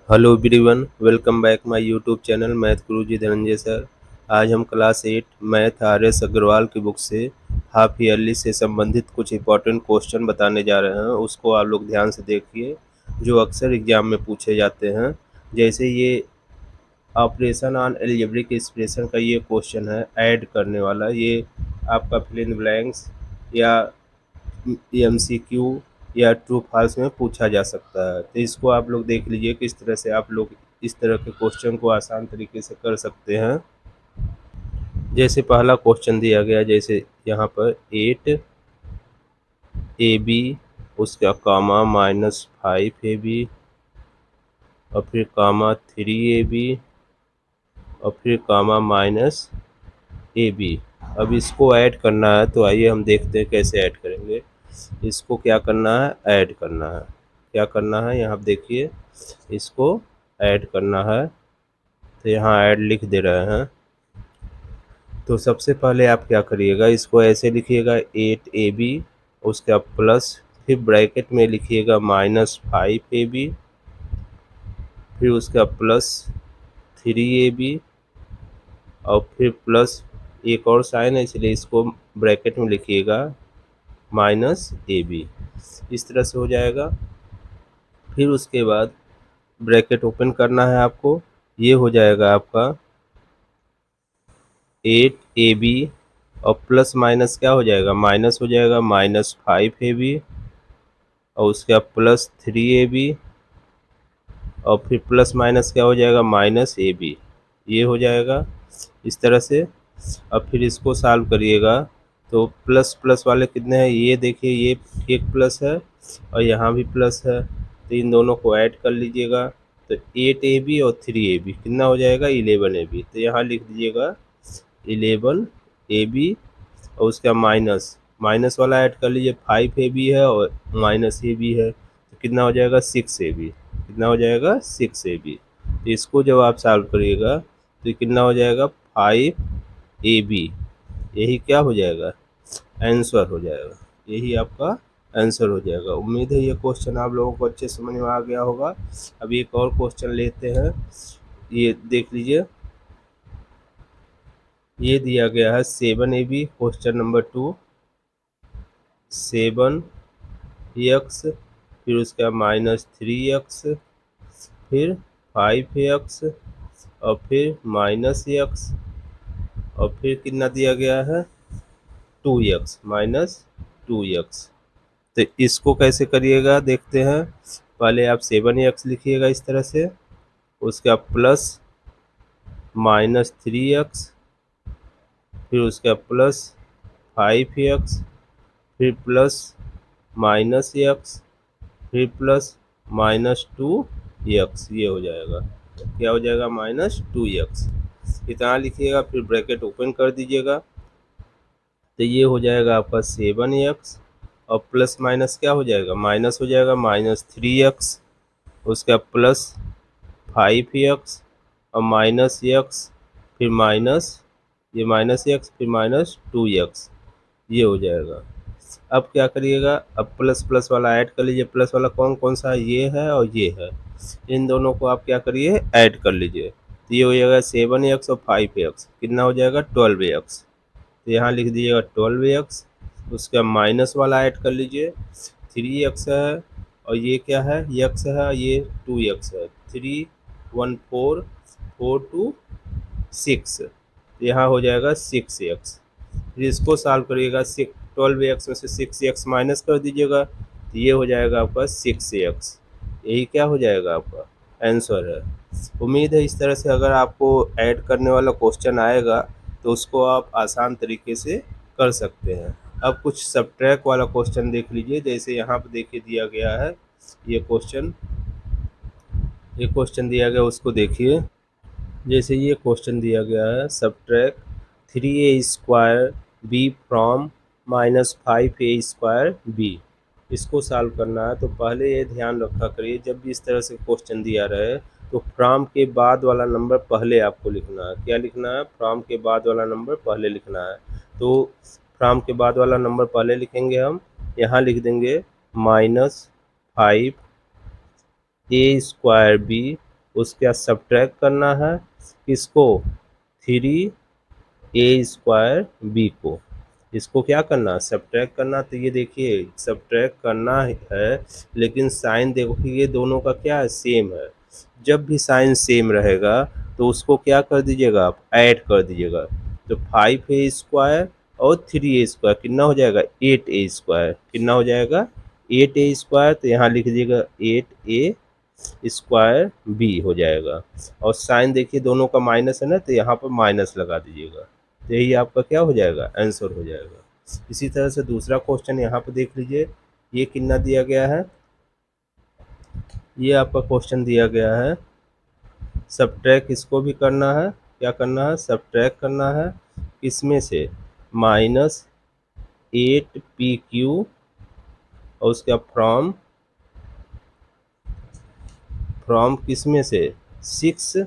Hello everyone, welcome back my YouTube channel math Guruji Dhananjay sir. आज हम class 8 math RS. Agarwal की book से half yearly से संबंधित कुछ इंपॉर्टेंट क्वेश्चन बताने जा रहे हैं। उसको आप लोग ध्यान से देखिए, जो अक्सर एग्जाम में पूछे जाते हैं। जैसे ये ऑपरेशन ऑन एल्जेब्रिक एक्सप्रेशन का ये क्वेश्चन है, ऐड करने वाला। ये आपका फिल इन ब्लैंक्स या एमसीक्यू या ट्रू फॉल्स में पूछा जा सकता है। तो इसको आप लोग देख लीजिए किस तरह से आप लोग इस तरह के क्वेश्चन को आसान तरीके से कर सकते हैं। जैसे पहला क्वेश्चन दिया गया, जैसे यहाँ पर 8ab उसका कामा -5ab और फिर कामा 3ab और फिर कामा -ab। अब इसको ऐड करना है, तो आइए हम देखते हैं कैसे ऐड करेंगे। इसको क्या करना है, ऐड करना है। क्या करना है, यहाँ देखिए, इसको ऐड करना है। तो यहाँ ऐड लिख दे रहे हैं। तो सबसे पहले आप क्या करिएगा, इसको ऐसे लिखिएगा 8ab उसका प्लस, फिर ब्रैकेट में लिखिएगा -5ab, फिर उसका प्लस 3ab और फिर प्लस एक और साइन है, इसलिए इसको ब्रैकेट में लिखिएगा -ab। इस तरह से हो जाएगा। फिर उसके बाद ब्रैकेट ओपन करना है आपको। ये हो जाएगा आपका 8ab और प्लस माइनस क्या हो जाएगा, माइनस हो जाएगा -5ab और उसका प्लस 3ab और फिर प्लस माइनस क्या हो जाएगा, -ab। ये हो जाएगा इस तरह से। अब फिर इसको सॉल्व करिएगा, तो प्लस प्लस वाले कितने हैं, ये देखिए, ये एक प्लस है और यहाँ भी प्लस है, तो इन दोनों को ऐड कर लीजिएगा। तो 8ab और 3ab कितना हो जाएगा, 11ab। तो यहाँ लिख दीजिएगा 11ab और उसका माइनस माइनस वाला ऐड कर लीजिए, 5ab है और -ab है, तो कितना हो जाएगा 6ab। कितना हो जाएगा 6ab। तो इसको जब आप सॉल्व करिएगा तो कितना हो जाएगा 5ab। यही क्या हो जाएगा, आंसर हो जाएगा। यही आपका आंसर हो जाएगा। उम्मीद है ये क्वेश्चन आप लोगों को अच्छे समझ में आ गया होगा। अब एक और क्वेश्चन लेते हैं, ये देख लीजिए। ये दिया गया है 7ab क्वेश्चन नंबर 2, 7x फिर उसका -3x फिर 5x और फिर -x और फिर कितना दिया गया है 2x -2x। तो इसको कैसे करिएगा देखते हैं। पहले आप 7x लिखिएगा इस तरह से, उसका प्लस -3x फिर उसका प्लस 5x फिर प्लस -x फिर प्लस -2x। ये हो जाएगा, क्या हो जाएगा, -2x। इतना लिखिएगा, फिर ब्रैकेट ओपन कर दीजिएगा। तो ये हो जाएगा आपका 7x और प्लस माइनस क्या हो जाएगा, माइनस हो जाएगा -3x उसका प्लस 5x और -x फिर माइनस ये -x फिर -2x। ये हो जाएगा। अब क्या करिएगा, अब प्लस प्लस वाला ऐड कर लीजिए। प्लस वाला कौन कौन सा है, ये है और ये है। इन दोनों को आप क्या करिए, ऐड कर लीजिए। तो ये हो जाएगा 7x और 5x कितना हो जाएगा 12x। तो यहाँ लिख दीजिएगा 12x, उसका माइनस वाला ऐड कर लीजिए। 3x है और ये क्या है, x है, ये 2x है। 3 1 4 4 2 6, यहाँ हो जाएगा 6x। फिर इसको सॉल्व करिएगा, 12x में से 6x माइनस कर दीजिएगा, तो ये हो जाएगा आपका 6x। यही क्या हो जाएगा, आपका आंसर है। उम्मीद है इस तरह से अगर आपको ऐड करने वाला क्वेश्चन आएगा तो उसको आप आसान तरीके से कर सकते हैं। अब कुछ सब्ट्रैक्ट वाला क्वेश्चन देख लीजिए। जैसे यहाँ पर देखिए दिया गया है ये क्वेश्चन दिया गया, उसको देखिए। जैसे ये क्वेश्चन दिया गया है, subtract 3a² b from -5a² b। इसको सॉल्व करना है, तो पहले ये ध्यान रखा करिए, जब भी इस तरह से क्वेश्चन दिया रहे तो फ्रॉम के बाद वाला नंबर पहले आपको लिखना है। क्या लिखना है, फ्रॉम के बाद वाला नंबर पहले लिखना है। तो फ्रॉम के बाद वाला नंबर पहले लिखेंगे हम, यहाँ लिख देंगे -5a² b उसके बाद सब्ट्रैक्ट करना है किसको, 3a² b को, इसको क्या करना, सब्ट्रैक्ट करना। तो ये देखिए सब्ट्रैक्ट करना है, लेकिन साइन देखो कि ये दोनों का क्या है, सेम है। जब भी साइन सेम रहेगा तो उसको क्या कर दीजिएगा, आप ऐड कर दीजिएगा। तो 5a² और 3a² कितना हो जाएगा, 8a²। कितना हो जाएगा, 8a²। तो यहाँ लिख दीजिएगा 8a² b हो जाएगा। और साइन देखिए दोनों का माइनस है ना, तो यहाँ पर माइनस लगा दीजिएगा। तो यही आपका क्या हो जाएगा, आंसर हो जाएगा। इसी तरह से दूसरा क्वेश्चन यहाँ पर देख लीजिए, ये कितना दिया गया है, ये आपका क्वेश्चन दिया गया है। सब्ट्रैक्ट इसको भी करना है, क्या करना है, सब्ट्रैक्ट करना है इसमें से -8pq और उसका फ्रॉम किस में से, 6pq,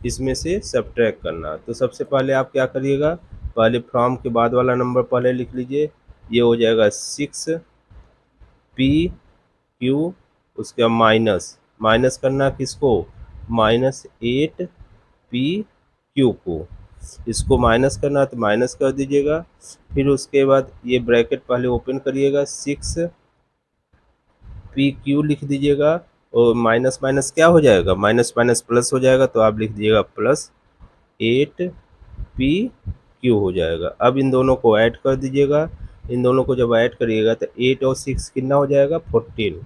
इसमें से सब्ट्रैक्ट करना। तो सबसे पहले आप क्या करिएगा, पहले फ्रॉम के बाद वाला नंबर पहले लिख लीजिए, ये हो जाएगा 6pq, उसके माइनस करना किसको, -8pq को, इसको माइनस करना तो माइनस कर दीजिएगा। फिर उसके बाद ये ब्रैकेट पहले ओपन करिएगा, 6pq लिख दीजिएगा, और माइनस माइनस क्या हो जाएगा, माइनस माइनस प्लस हो जाएगा, तो आप लिख दीजिएगा +8pq हो जाएगा। अब इन दोनों को ऐड कर दीजिएगा, इन दोनों को जब ऐड करिएगा तो 8 और 6 कितना हो जाएगा, 14,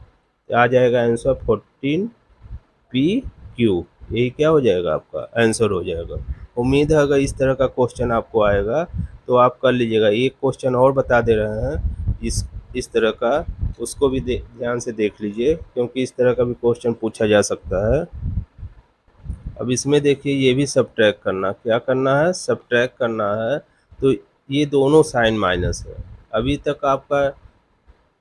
आ जाएगा आंसर 14pq। यही क्या हो जाएगा, आपका आंसर हो जाएगा। उम्मीद है अगर इस तरह का क्वेश्चन आपको आएगा तो आप कर लीजिएगा। एक क्वेश्चन और बता दे रहे हैं इस तरह का, उसको भी ध्यान से देख लीजिए, क्योंकि इस तरह का भी क्वेश्चन पूछा जा सकता है। अब इसमें देखिए ये भी सब्ट्रैक्ट करना, क्या करना है, सब्ट्रैक्ट करना है। तो ये दोनों साइन माइनस है। अभी तक आपका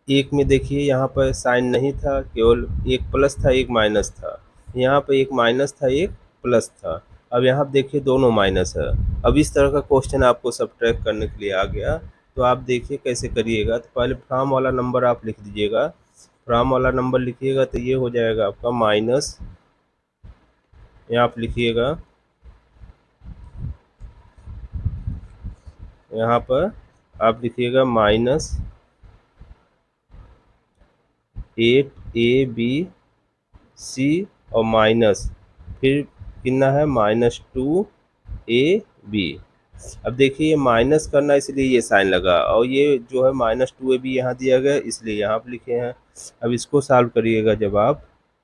एक में देखिए यहाँ पर साइन नहीं था, केवल एक प्लस था एक माइनस था, यहाँ पर एक माइनस था एक प्लस था। अब यहाँ देखिए दोनों माइनस है। अब इस तरह का क्वेश्चन आपको सब्ट्रैक्ट करने के लिए आ गया, तो आप देखिए कैसे करिएगा। तो पहले फ्रॉम वाला नंबर आप लिख दीजिएगा, फ्रॉम वाला नंबर लिखिएगा तो ये हो जाएगा आपका माइनस, यहाँ आप लिखिएगा, यहाँ पर आप लिखिएगा -8abc और माइनस, फिर कितना है, -2ab। अब देखिए ये माइनस करना इसलिए ये साइन लगा, और ये जो है -2ab यहाँ दिया गया इसलिए यहाँ पर लिखे हैं। अब इसको सॉल्व करिएगा जब आप,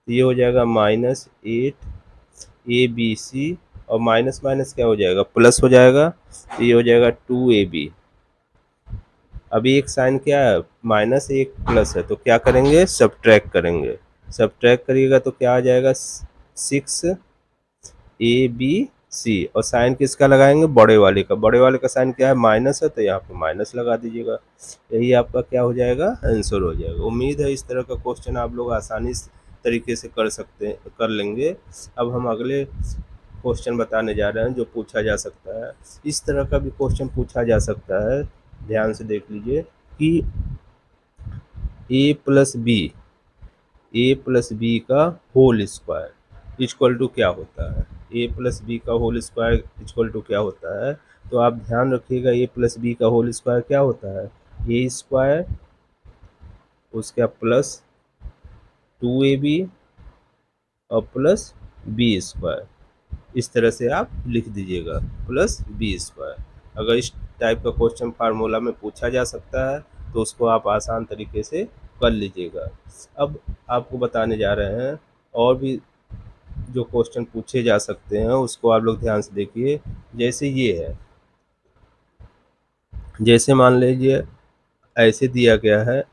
तो ये हो जाएगा -8abc और माइनस माइनस क्या हो जाएगा, प्लस हो जाएगा, तो ये हो जाएगा 2ab। अभी एक साइन क्या है, माइनस एक प्लस है, तो क्या करेंगे, सब्ट्रैक्ट करेंगे। सब्ट्रैक्ट करिएगा तो क्या आ जाएगा, 6abc, और साइन किसका लगाएंगे, बड़े वाले का। बड़े वाले का साइन क्या है, माइनस है, तो यहाँ पे माइनस लगा दीजिएगा। यही आपका क्या हो जाएगा, आंसर हो जाएगा। उम्मीद है इस तरह का क्वेश्चन आप लोग आसानी तरीके से कर लेंगे। अब हम अगले क्वेश्चन बताने जा रहे हैं जो पूछा जा सकता है। इस तरह का भी क्वेश्चन पूछा जा सकता है, ध्यान से देख लीजिए कि a+b का होल स्क्वायर इक्वल टू क्या होता है, a+b का होल स्क्वायर इक्वल टू क्या होता है। तो आप ध्यान रखिएगा, a+b का होल स्क्वायर क्या होता है, a² उसका +2ab और +b²। इस तरह से आप लिख दीजिएगा +b²। अगर इस टाइप का क्वेश्चन फार्मूला में पूछा जा सकता है तो उसको आप आसान तरीके से कर लीजिएगा। अब आपको बताने जा रहे हैं और भी जो क्वेश्चन पूछे जा सकते हैं, उसको आप लोग ध्यान से देखिए। जैसे ये है, जैसे मान लीजिए ऐसे दिया गया है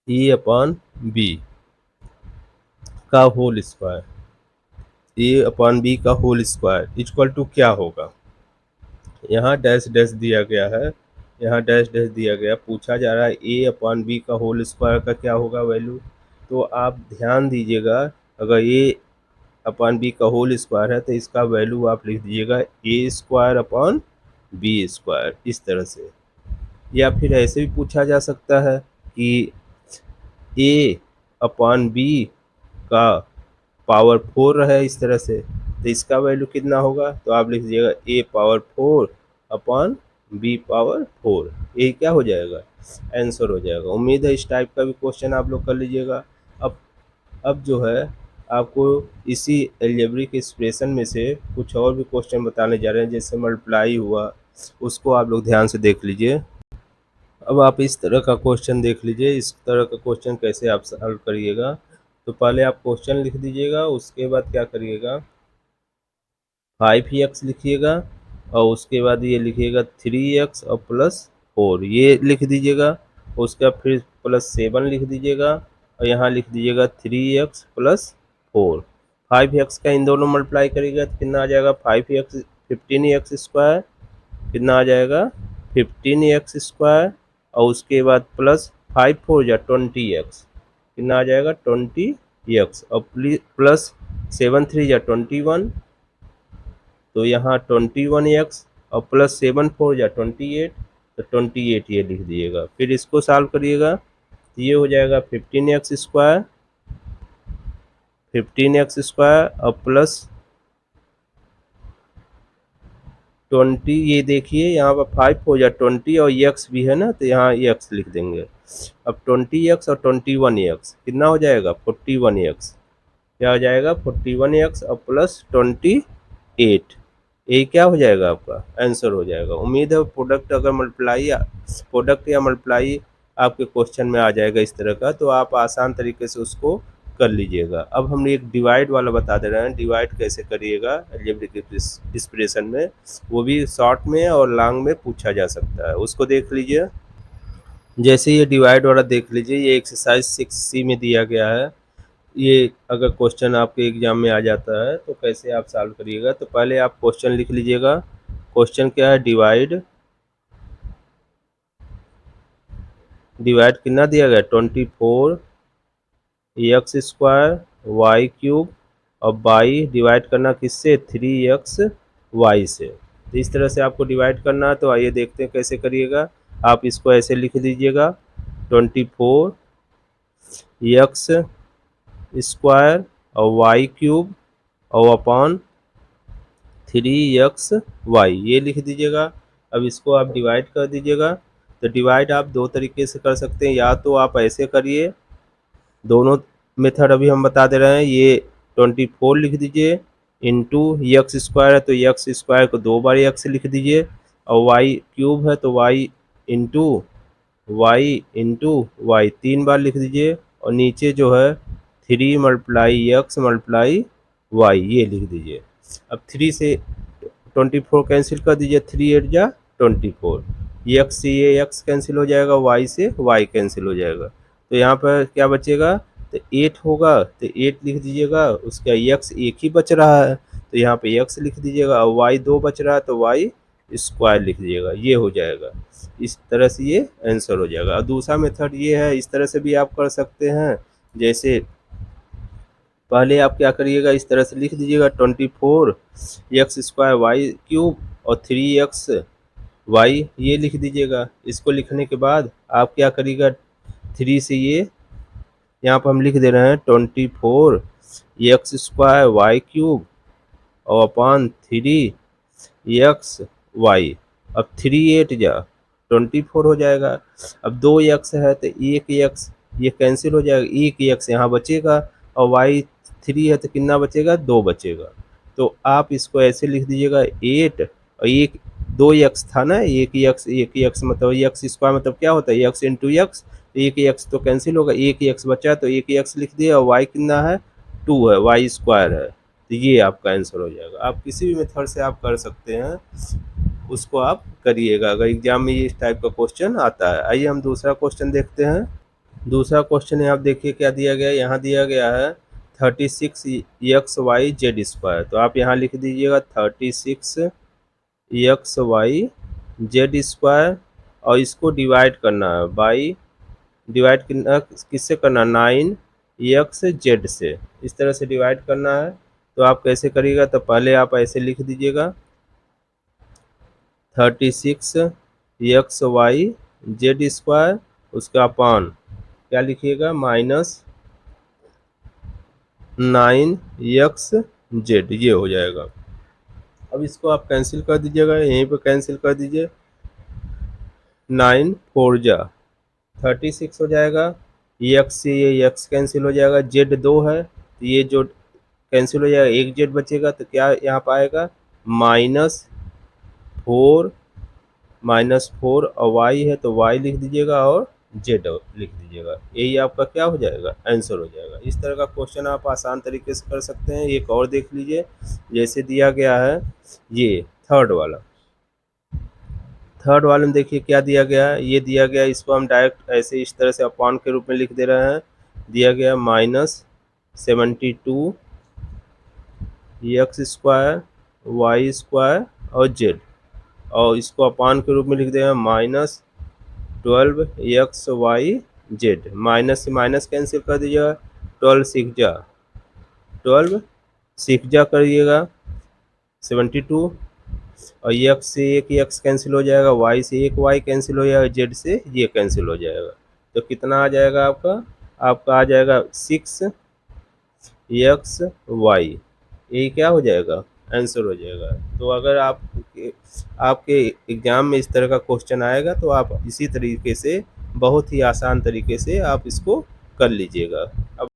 a/b का होल स्क्वायर, a/b का होल स्क्वायर इक्वल टू क्या होगा। यहाँ डैश डैश दिया गया है, यहाँ डैश डैश दिया गया, पूछा जा रहा है a/b का होल स्क्वायर का क्या होगा वैल्यू। तो आप ध्यान दीजिएगा, अगर a/b का होल स्क्वायर है तो इसका वैल्यू आप लिख दीजिएगा a²/b², इस तरह से। या फिर ऐसे भी पूछा जा सकता है कि a अपॉन बी का पावर 4 है इस तरह से, तो इसका वैल्यू कितना होगा, तो आप लिख दीजिएगा ए पावर 4 अपॉन बी पावर 4, ये क्या हो जाएगा, आंसर हो जाएगा। उम्मीद है इस टाइप का भी क्वेश्चन आप लोग कर लीजिएगा। अब जो है आपको इसी अलजेब्रिक एक्सप्रेशन में से कुछ और भी क्वेश्चन बताने जा रहे हैं, जैसे मल्टीप्लाई हुआ, उसको आप लोग ध्यान से देख लीजिए। अब आप इस तरह का क्वेश्चन देख लीजिए, इस तरह का क्वेश्चन कैसे आप सॉल्व करिएगा। तो पहले आप क्वेश्चन लिख दीजिएगा, उसके बाद क्या करिएगा, 5x लिखिएगा और उसके बाद ये लिखिएगा 3x और प्लस 4, ये लिख दीजिएगा। उसका फिर प्लस 7 लिख दीजिएगा और यहाँ लिख दीजिएगा 3x प्लस 4। 5x का इन दोनों मल्टीप्लाई करिएगा तो कितना आ जाएगा, 5x 15x स्क्वायर, कितना आ जाएगा 15x स्क्वायर, और उसके बाद प्लस 5 4 जा 20x, कितना आ जाएगा 20x, और प्लस 7 3 जा 21, तो यहाँ 21x और प्लस 7 4 जा 28, तो 28 ये लिख दीजिएगा। फिर इसको सॉल्व करिएगा तो ये हो जाएगा 15x स्क्वायर और प्लस 20, ये देखिए यहाँ पर 5 हो जा 20 और x भी है ना, तो यहाँ x लिख देंगे। अब 20x और 21x कितना हो जाएगा 41x, क्या हो जाएगा 41x और प्लस 28, ये क्या हो जाएगा आपका आंसर हो जाएगा। उम्मीद है प्रोडक्ट अगर प्रोडक्ट या मल्टीप्लाई आपके क्वेश्चन में आ जाएगा इस तरह का, तो आप आसान तरीके से उसको कर लीजिएगा। अब हम एक डिवाइड वाला बता दे रहे हैं, डिवाइड कैसे करिएगा अलजेब्रिक एक्सप्रेशन में, वो भी शॉर्ट में और लॉन्ग में पूछा जा सकता है, उसको देख लीजिए। जैसे ये डिवाइड वाला देख लीजिए, ये एक्सरसाइज 6C में दिया गया है। ये अगर क्वेश्चन आपके एग्जाम में आ जाता है तो कैसे आप सॉल्व करिएगा, तो पहले आप क्वेश्चन लिख लीजिएगा। क्वेश्चन क्या है, डिवाइड कितना दिया गया 24 x स्क्वायर वाई क्यूब, और बाई डिवाइड करना किससे 3x y से। तो इस तरह से आपको डिवाइड करना है, तो आइए देखते हैं कैसे करिएगा। आप इसको ऐसे लिख दीजिएगा 24 x स्क्वायर और वाई क्यूब और अपॉन 3x y, ये लिख दीजिएगा। अब इसको आप डिवाइड कर दीजिएगा। तो डिवाइड आप दो तरीके से कर सकते हैं, या तो आप ऐसे करिए, दोनों मेथड अभी हम बता दे रहे हैं। ये 24 लिख दीजिए इंटू एक्स स्क्वायर है तो एक्स स्क्वायर को 2 बार एक्स लिख दीजिए, और वाई क्यूब है तो वाई इंटू वाई 3 बार लिख दीजिए, और नीचे जो है 3 मल्टीप्लाई एक्स मल्टीप्लाई वाई, ये लिख दीजिए। अब 3 से 24 कैंसिल कर दीजिए, 3 8 जा 24, एक्स से ये एक्स कैंसिल हो जाएगा, वाई से वाई कैंसिल हो जाएगा, तो यहाँ पर क्या बचेगा, तो 8 होगा, तो 8 लिख दीजिएगा। उसका एक्स एक ही बच रहा है तो यहाँ पे एक्स लिख दीजिएगा, और वाई 2 बच रहा है तो वाई स्क्वायर लिख दीजिएगा, ये हो जाएगा। इस तरह से ये आंसर हो जाएगा। और दूसरा मेथड ये है, इस तरह से भी आप कर सकते हैं। जैसे पहले आप क्या करिएगा, इस तरह से लिख दीजिएगा 24 एक्स स्क्वायर वाई क्यूब और 3x वाई, ये लिख दीजिएगा। इसको लिखने के बाद आप क्या करिएगा, 3 से ये यहाँ पर हम लिख दे रहे हैं 24 एक्स स्क्वायर वाई क्यूब और अपॉन 3x वाई। अब 3 8 जा 24 हो जाएगा। अब 2 एक्स है तो 1 एक्स ये कैंसिल हो जाएगा, 1 एक्स यहाँ बचेगा, और वाई 3 है तो कितना बचेगा 2 बचेगा। तो आप इसको ऐसे लिख दीजिएगा 8 और 1 2 एक्स था ना, 1 एक्स मतलब एक्स स्क्वायर मतलब क्या होता है एक्स इंटू एक्स, 1 एक्स तो कैंसिल होगा, 1 एक्स बचा तो 1 एक्स लिख दिया, और वाई कितना है 2 है, वाई स्क्वायर है, तो ये आपका आंसर हो जाएगा। आप किसी भी मेथड से आप कर सकते हैं, उसको आप करिएगा अगर एग्जाम में इस टाइप का क्वेश्चन आता है। आइए हम दूसरा क्वेश्चन देखते हैं। दूसरा क्वेश्चन है, आप देखिए क्या दिया गया है, यहाँ दिया गया है 36 एक्स वाई जेड स्क्वायर, तो आप यहाँ लिख दीजिएगा 36 एक्स वाई जेड स्क्वायर, और इसको डिवाइड करना है बाई, डिवाइड किससे करना 9 एक्स जेड से, इस तरह से डिवाइड करना है। तो आप कैसे करिएगा, तो पहले आप ऐसे लिख दीजिएगा 36 एक्स वाई जेड स्क्वायर, उसका अपॉन क्या लिखिएगा माइनस 9xz ये हो जाएगा। अब इसको आप कैंसिल कर दीजिएगा, यहीं पे कैंसिल कर दीजिए। 9 4 जा 36 हो जाएगा। एक्स से ये एक्स कैंसिल हो जाएगा, जेड 2 है तो ये जो कैंसिल हो जाएगा, एक जेड बचेगा तो क्या यहाँ पर आएगा -4 और वाई है तो वाई लिख दीजिएगा और जेड लिख दीजिएगा। यही आपका क्या हो जाएगा, आंसर हो जाएगा। इस तरह का क्वेश्चन आप आसान तरीके से कर सकते हैं। एक और देख लीजिए, जैसे दिया गया है ये थर्ड वाले में देखिए क्या दिया गया है। ये दिया गया, इसको हम डायरेक्ट ऐसे इस तरह से अपॉन के रूप में लिख दे रहे हैं। दिया गया -72 x² y² और z, और इसको अपान के रूप में लिख देगा -12xyz। माइनस से माइनस कैंसिल कर दीजिएगा, 12 सिक्स जा करिएगा 72, और x से एक x कैंसिल हो जाएगा, y से एक y कैंसिल हो जाएगा, z से ये कैंसिल हो जाएगा। तो कितना आ जाएगा आपका आ जाएगा 6xy। यही क्या हो जाएगा, आंसर हो जाएगा। तो अगर आपके एग्जाम में इस तरह का क्वेश्चन आएगा तो आप इसी तरीके से बहुत ही आसान तरीके से आप इसको कर लीजिएगा। अब